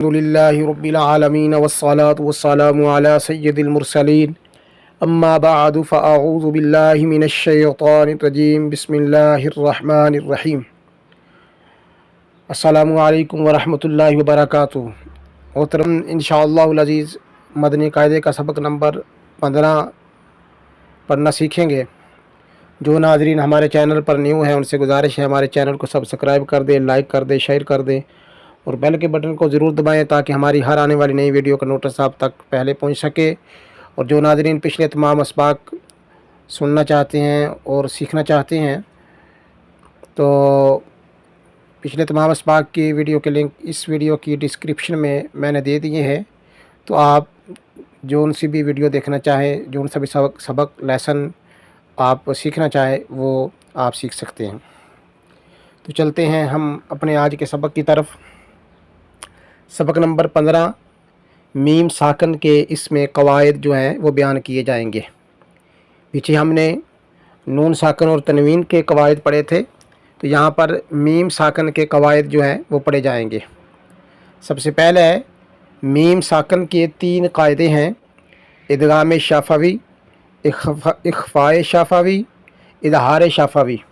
अल्हम्दुलिल्लाहि रब्बिल आलमीन वस्सलातु वस्सलामु अला सय्यिदिल मुरसलीन अम्मा बअदु फ़अऊज़ु बिल्लाहि मिनश शैतानिर रजीम बिस्मिल्लाहिर रहमानिर रहीम। अस्सलामु अलैकुम व रहमतुल्लाहि व बरकातुहू। मोहतरम इंशाअल्लाहुल अज़ीज़ मदनी कायदे का सबक नंबर 15 पढ़ना सीखेंगे। जो नाज़रीन हमारे चैनल पर न्यू हैं उनसे गुजारिश है हमारे चैनल को सब्सक्राइब कर दें, लाइक कर दें, शेयर कर दें और बेल के बटन को ज़रूर दबाएं ताकि हमारी हर आने वाली नई वीडियो का नोटिस आप तक पहले पहुंच सके। और जो नाज़रीन पिछले तमाम असबाक सुनना चाहते हैं और सीखना चाहते हैं तो पिछले तमाम असबाक की वीडियो के लिंक इस वीडियो की डिस्क्रिप्शन में मैंने दे दिए हैं। तो आप जो उनसे भी वीडियो देखना चाहें, जो उनसे भी सबक लेसन आप सीखना चाहें वो आप सीख सकते हैं। तो चलते हैं हम अपने आज के सबक की तरफ। सबक नंबर 15 मीम साकन के इसमें कवायद जो हैं वो बयान किए जाएंगे। पीछे हमने नून साकन और तनवीन के कवायद पढ़े थे, तो यहाँ पर मीम साकन के कवायद जो हैं वो पढ़े जाएंगे। सबसे पहले है मीम साकन के 3 कायदे हैं। इदगाम शाफवी, इख्फाए शाफवी, इजहार शाफवी।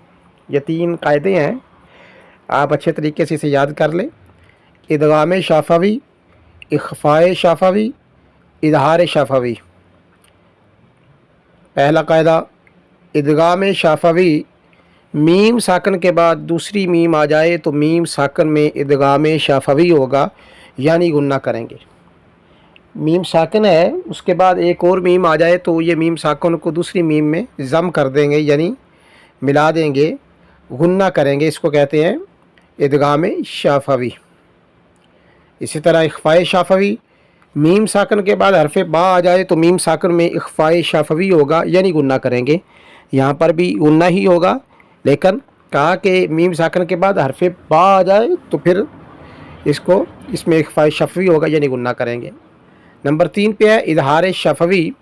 ये 3 कायदे हैं, आप अच्छे तरीके से इसे याद कर लें। इदगाम शाफवी, इख्फाए शाफवी, इजहार शाफवी। पहला कायदा इदगाम शाफवी, मीम साकन के बाद दूसरी मीम आ जाए तो मीम साकन में इदगाम शाफवी होगा, यानी गुन्ना करेंगे। मीम साकन है, उसके बाद एक और मीम आ जाए तो ये मीम साकन को दूसरी मीम में ज़म कर देंगे, यानी मिला देंगे, गुन्ना करेंगे। इसको कहते हैं इदगाम शाफवी। इसी तरह इख्फाए शाफवी, मीम साकन के बाद हरफ बा आ जाए तो मीम साकन में इख्फाए शाफवी होगा, यानी गुन्ना करेंगे। यहाँ पर भी गुन्ना ही होगा, लेकिन कहा कि मीम साकन के बाद हरफ बा आ जाए तो फिर इसमें इख्फाए शाफवी होगा, यानी गुन्ना करेंगे। नंबर 3 पे है इजहार शाफवी।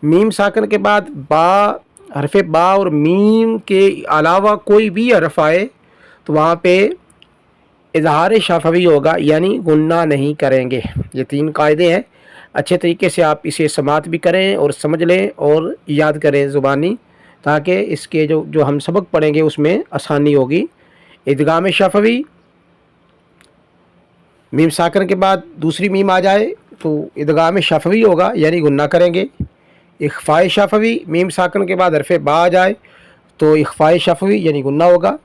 मीम साकन के बाद हरफ बा और मीम के अलावा कोई भी हरफ आए तो वहाँ पे इजहार शाफवी होगा, यानी गुन्ना नहीं करेंगे। ये 3 कायदे हैं। अच्छे तरीके से आप इसे समात भी करें और समझ लें और याद करें ज़ुबानी, ताकि इसके जो हम सबक पढ़ेंगे उसमें आसानी होगी। इदगाम शाफवी, मीम साकन के बाद दूसरी मीम आ जाए तो इदगाम शाफवी होगा, यानी गुन्ना करेंगे। इख्फाए शाफवी, मीम साकन के बाद हरफ बा आ जाए तो इख्फाए शाफवी यानी गुन्ना होगा।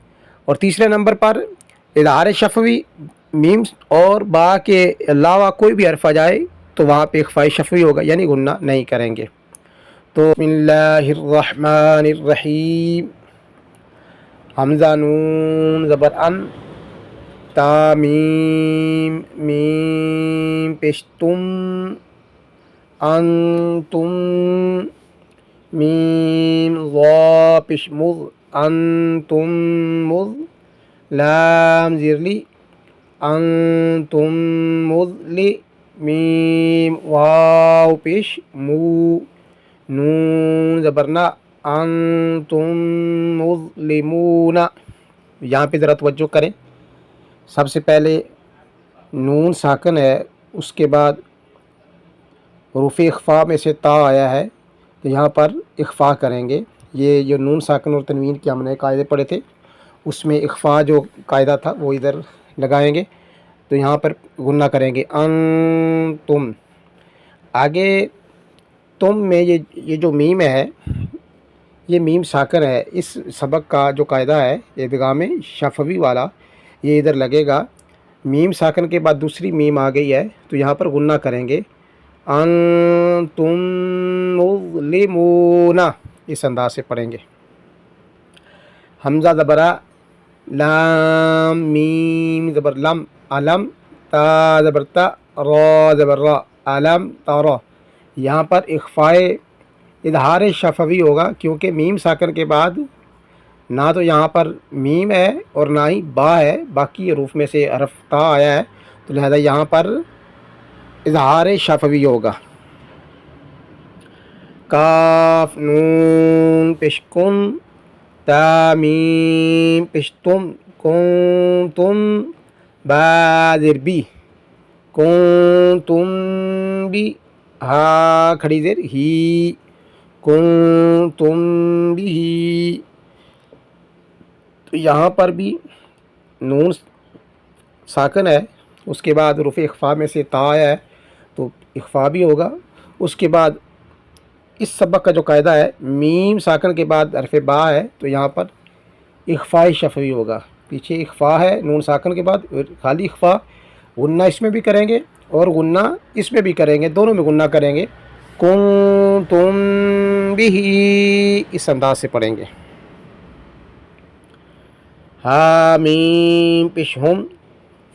और तीसरे नंबर पर इजहार शाफवी, मीम और बा के अलावा कोई भी हरफ आ जाए तो वहाँ पे इख्फाए शाफवी होगा, यानी गुन्ना नहीं करेंगे। तो बिस्मिल्लाहिर्रहमानिर्रहीम। हमज़ा नून ज़बर अन, ता मीम मीम पेश तुम, अंतुम, मीम ज़ा पेश मुज़, अंतुम मुज़, लाम ज़िरली, अंतुम मुज़ली, मीम वाव पेश मू, नून ज़बरना, अंतुम मुज़लिमूना। यहाँ पे ज़रा तवज्जो करें। सबसे पहले नून साकन है, उसके बाद हुरूफ़ इख्फ़ा में से ता आया है, तो यहाँ पर इख्फ़ा करेंगे। ये जो नून साकन और तनवीन के हमने कायदे पढ़े थे, उसमें इख्फ़ा जो कायदा था वो इधर लगाएंगे, तो यहाँ पर गुन्ना करेंगे। अन तुम, आगे तुम में ये जो मीम है, ये मीम साकन है। इस सबक का जो कायदा है इदगाम शाफवी वाला, ये इधर लगेगा। मीम साकन के बाद दूसरी मीम आ गई है तो यहाँ पर गुन्ना करेंगे। अंतुम मुज़लिमूना, इस अंदाज से पढ़ेंगे। हमज़ा ज़बरा, लाम मीम ज़बर लम, अलम, ता ज़बर ता, रा ज़बर रा, अलम तारा। यहाँ पर इख्फ़ाए इजहार शाफवी होगा, क्योंकि मीम साकन के बाद ना तो यहाँ पर मीम है और ना ही बा है, बाकी हरूफ में से हरफ ता आया है, तो लिहाजा यहाँ पर इजहार शाफवी होगा। काफ नून पेश कुन, ता मीम पेश तुम, कुन तुम, बा ज़िर बी, कुंतुम भी, हा खड़ी ज़ेर ही, कुंतुम बिही। तो यहाँ पर भी नून साकिन है, उसके बाद रुफ़ इख्फ़ा में से ता है तो इख्फ़ा भी होगा। उसके बाद इस सबक का जो कायदा है, मीम साकिन के बाद हरफ बा है तो यहाँ पर इख्फ़ा शफ़वी होगा। पीछे इख्फ़ा है नून साकिन के बाद, खाली इख्फ़ा, गुन्ना इसमें भी करेंगे और गुन्ना इसमें भी करेंगे, दोनों में गुन्ना करेंगे। कुंतुम बिही, इस अंदाज से पढ़ेंगे। हा मीम पेश हम,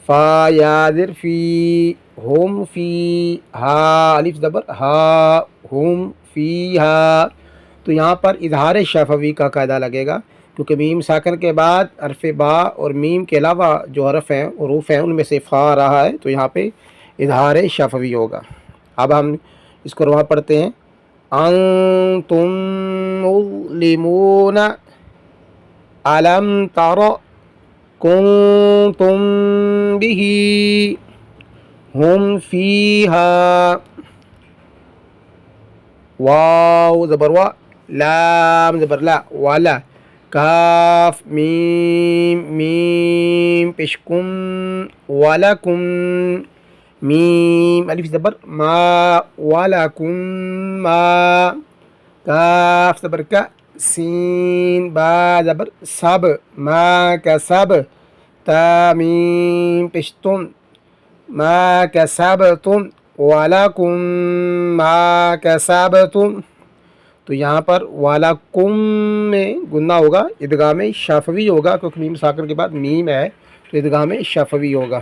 फा यादिर फी, हम फी, हा अलिफ ज़बर हा, हम फी हा। तो यहाँ पर इजहार शफवी का कायदा लगेगा, क्योंकि मीम साकिन के बाद हरफ बा और मीम के अलावा जो हरफ हैं हरूफ हैं उनमें से फ़ा रहा है तो यहाँ पे इजहार शफवी होगा। अब हम इसको रवा पढ़ते हैं। अंतुम मुज़लिमून अलम तरा कुंतुम बिही हम फीहा, वाव ज़बर वा, लाम ज़बर ला, वाला, काफ मीम मीम पेशकुम, वालाकुम, मीम अलिफ ज़बर मा, वालाकुम मा, काफ ज़बर का, सीन बा ज़बर सब, मा का सब, ता मीम पेशतुम, मा कसबतुम, वालाकुम मा कसबतुम। तो यहाँ पर वालाकुम में गुन्ना होगा, इदगाम शफवी होगा, क्योंकि मीम साकिन के बाद मीम है तो इदगाम शफवी होगा।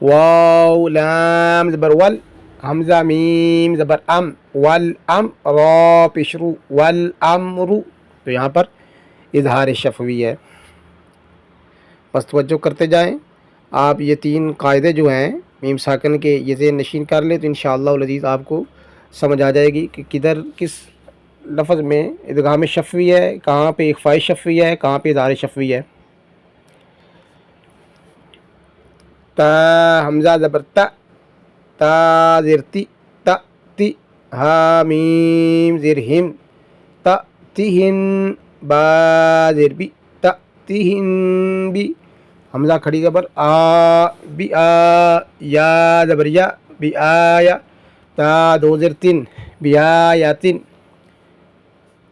वाव लाम ज़बर वल, हमज़ा मीम ज़बर अम, वल अम रा पेशरू, वल अमरु। तो यहाँ पर इजहार शफवी है। बस तवज्जो करते जाएं। आप ये तीन कायदे जो हैं मीम साकिन के, ये ज़ेन नशीन कर ले तो इंशाअल्लाह अज़ीज़ आपको समझ आ जाएगी कि किधर किस लफ्ज़ में इदगाम शफवी है, कहाँ पे इख्फ़ा शफवी है, कहाँ पे इजहार शफवी है। ता हमज़ा ज़बर ता, ता ज़ेर ती, ता ती, हा मीम ज़ेर हिम, ता तिहिन, बा ज़ेर बी, ता तिहिन बी, हमज़ा खड़ी ज़बर आ, बी आ, या ज़बर या, बी आया, ता दो ज़ेर तिन, बी आयातिन,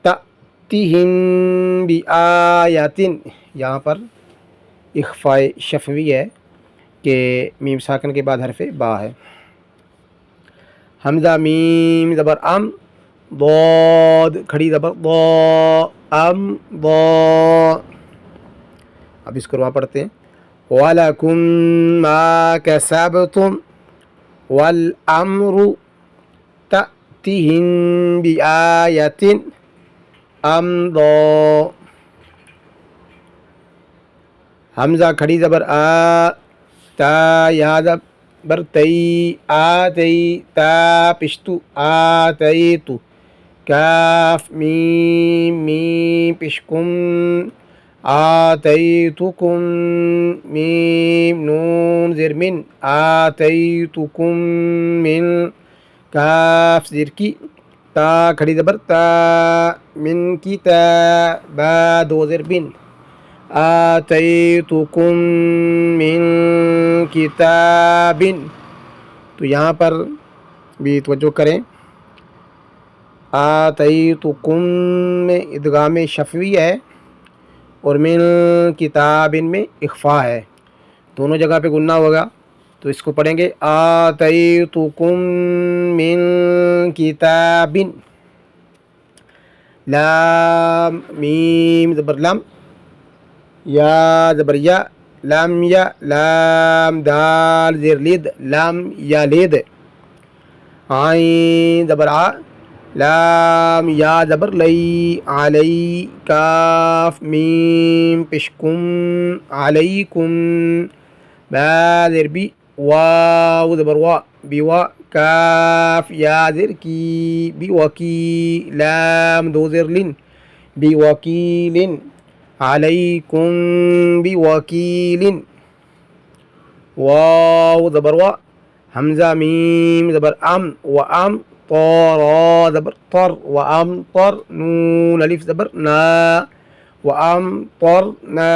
ता तिहिन बी आयातिन। यहाँ पर इख्फ़ा शफवी है कि मीम साकिन के बाद हरफ बा है। हमज़ा मीम ज़बर अम, दौद खड़ी ज़बर दौ, अम दौ। अब इसको रवा पढ़ते हैं। वलकुम मा कसबतुम वल अम्रु तअतिहिम बिआयतिन अम दौ। हमज़ा खड़ी ज़बर आ, ता या ज़बर तई, आ तई, ता पिश्तु आ तई तु, काफ मीम मीम पिशकुम, आ तई तुकुम, मीम नून ज़ेर मिन, आ तई तुकुम मिन, काफ ज़ेर की, ता खड़ी ज़बर ता, मिन की ता, बा दो ज़ेर बिन, आतैतुकुम मिन किताबिन। तो यहाँ पर भी तवज्जो करें। आतैतुकुम में इदगाम शफवी है और मिन किताबिन में इख्फ़ा है, दोनों जगह पे गुन्ना होगा। तो इसको पढ़ेंगे आतैतुकुम मिन किताबिन, लाम मीम ज़बर लम, या ज़बर या, लाम या, लाम दाल ज़ेर लिद, लाम या लिद, आइन ज़बर आ, लाम या ज़बर लई, अलई, काफ मीम पेशकुम, अलैकुम, बा ज़ेर बी, वाव ज़बर वा, बिवा, काफ या ज़ेर की, बिवकी, लाम दो ज़ेर लिन, बिवकीलिन, عليكم بوكيل. واو زبر وا، همزة ميم زبر أم، وأم طر زبر طر، وأم طر نون अलिफ زبر ना, वअम पर ना.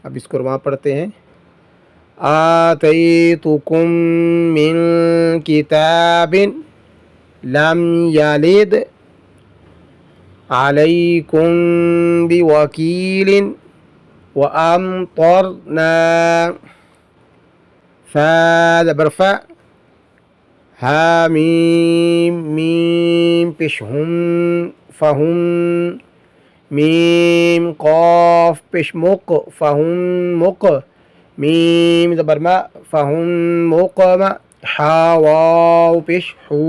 अब इसको वहाँ पढ़ते हैं. आतैतुकुम मिन किताबिन लम यलिद अलैकुम बिवकीलिन वअमतरना. फा ज़बर फा, हा मीम मीम पेश हुम फहुम, मीम कॉफ पेश मुक फहुम मुक, मीम ज़बर मा फहुम मुक़मा, हा वाव पेश हू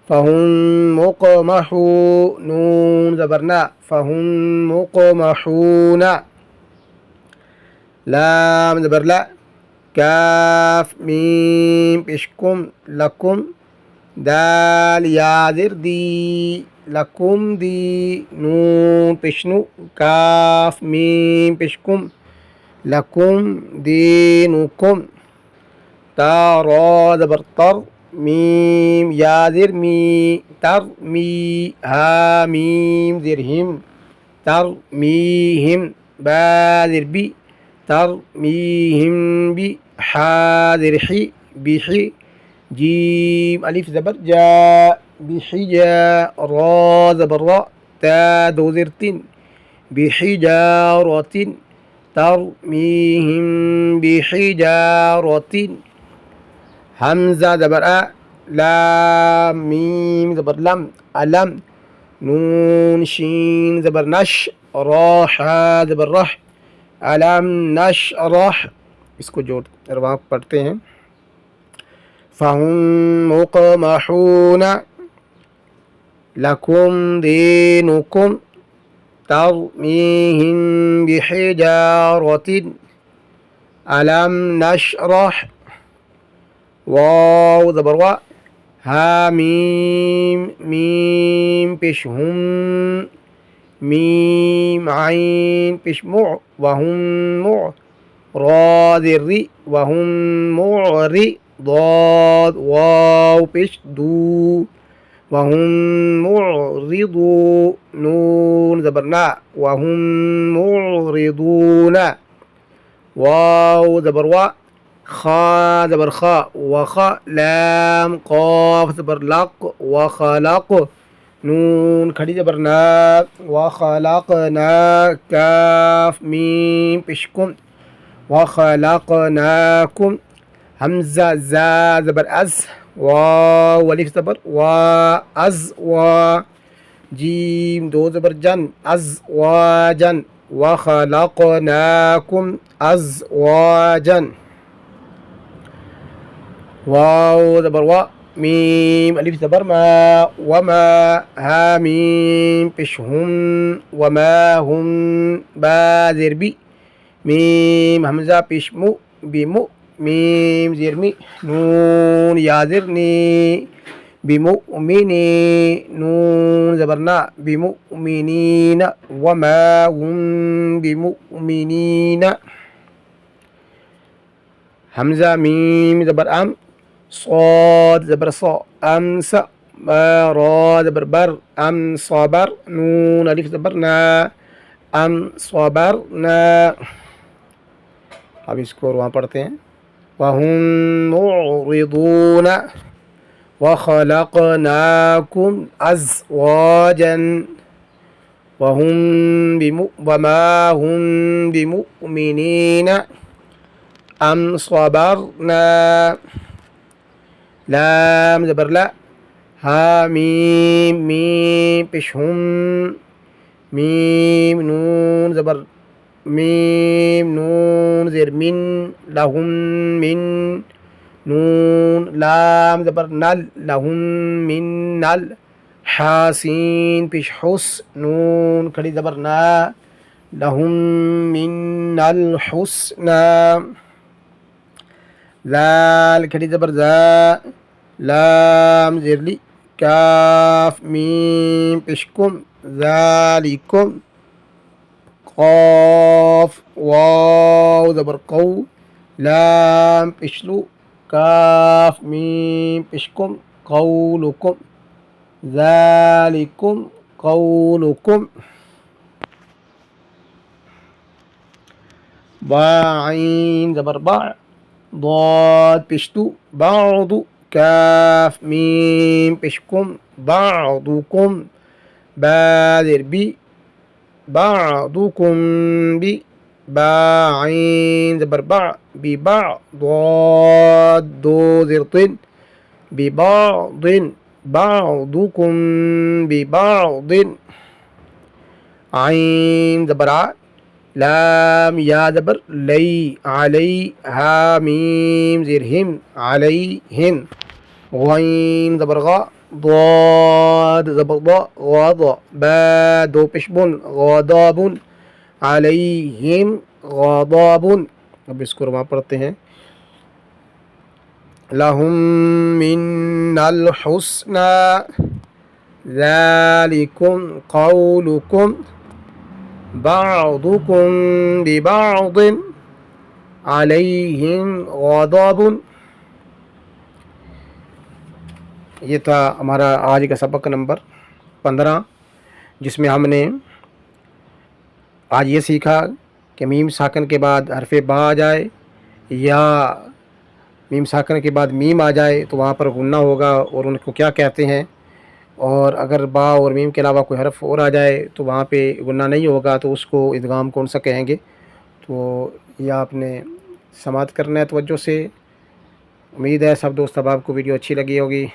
फहुम मुक़महू, नून ज़बर ना फहुम मुक़महूना, लाम ज़बर ला, काफ मीम पेश कुम लकुम, दाल या ज़िर दी लकुम दी, नून पेश नु, काफ मीम पेश कुम लकुम दीनुकुम, ता रा ज़बर तर, मीम या ज़िर मी तर मी, हा मीम ज़िर हिम तर मीहिम, बा ज़िर बी तर मीहिम बी, हा ज़िर ही बिही, जीम अलिफ ज़बर जा बिहिजा, रा ज़बर रा, ता दो ज़िर तीन बिहिजारतिन, तरमीहिम बिहिजारतिन, हमज़ा ज़बर आ, लाम मीम ज़बर लम अलम, नून शीन ज़बर नश, रा हा ज़बर रह, अलम नशरह. इसको जोड़ रवा पढ़ते हैं. फ़हुम मुक़महून लकुम दीनुकुम तरमीहिम बिहिजारतिन अलम नशरह. वाव ज़बर वा, हा मीम मीम पेश हुम, मीम आइन पेश मु वहुम मु, रा ज़िर रि वहुम मुरि, ضاد वाव पेश दू वहुम मुरिदू, नून ज़बर ना वहुम मुरिदूना, वाव ज़बर वा, खा ज़बर खा वख, लाम क़ाफ ज़बर लक वखलक, नून खड़ी ज़बर ना वखलकना, काफ मीम पेश कुम वखलकनाकुम, हमज़ा ज़ा ज़बर अज़, वाव अलिफ ज़बर वा अज़ वा, जीम दो ज़बर जन अज़ वा जन, वखलकनाकुम अज़वाजन, वाव ज़बर वा, मीम अलिफ ज़बर मा वमा, हा मीम पेश हुम वमा हुम, बा ज़िर बी, मीम हमज़ा पेश मु बिमु, मीम ज़िर मी, नून या ज़िर नी बिमुमिनी, नून ज़बर ना बिमुमिनीना, वमा हुम बिमुमिनीना, हमज़ा मीम ज़बर अम, صاد ज़बर सा अम्स, रा ज़बर बर अम सबर, नून अलिफ ज़बर ना अम सबर ना. अब इसको वहाँ पढ़ते हैं. वहुम मुरिदून वखलकनाकुम अज़वाजन वमा हुम बिमुमिनीना अम सबरना. लाम ज़बर ला, हा मीम मीम पेश हुम, मीम नून ज़बर मीम, नून ज़िर मिन लहुम मिन, नून लाम ज़बर नल लहुम मिन नल, हासीन पेश हुस, नून खड़ी ज़बर ना लहुम मिन नल हुस्ना, ज़ाल खड़ी ज़बर ज़ा, लाम ज़िरली, काफ मीम पेश कुम ज़ालिकुम, क़ाफ़ वाव ज़बर क़ौ लाम पिशलू काफ मीम पिशकुम क़ौलुकुम ज़ालिकुम क़ौलुकुम बा आइन ज़बर बा ضاد पिश्तु बादु काफ मीम पिशकुम बादुकुम बादिर बी बादुकुम बी बा आइन ज़बर बा बी बा ضاد दो ज़िरतिन बी बादिन बादुकुम बी बादिन आइन ज़बर आ लाम या ज़बर लई अलई हा मीम ज़ेर हिम अलैहिम गईन ज़बर गा ضاد ज़बर दा गादा बा दो पेशबुन गादाबुन अलैहिम गादाबुन। अब इसको रमा पढ़ते हैं। लहुम मिन्नल हुस्ना ज़ालिकुम क़ौलुकुम बादुकुम बिबादिन अलैहिम गज़ाबुन। ये था हमारा आज का सबक नंबर 15, जिसमें हमने आज ये सीखा कि मीम साकन के बाद हरफ़े बा आ जाए या मीम साकन के बाद मीम आ जाए तो वहाँ पर गुन्ना होगा और उनको क्या कहते हैं, और अगर बा और मीम के अलावा कोई हरफ और आ जाए तो वहाँ पे गुन्ना नहीं होगा तो उसको इदगाम कौन सा कहेंगे। तो यह आपने समाअत करना है तवज्जो से। उम्मीद है सब दोस्त अहबाब को वीडियो अच्छी लगी होगी।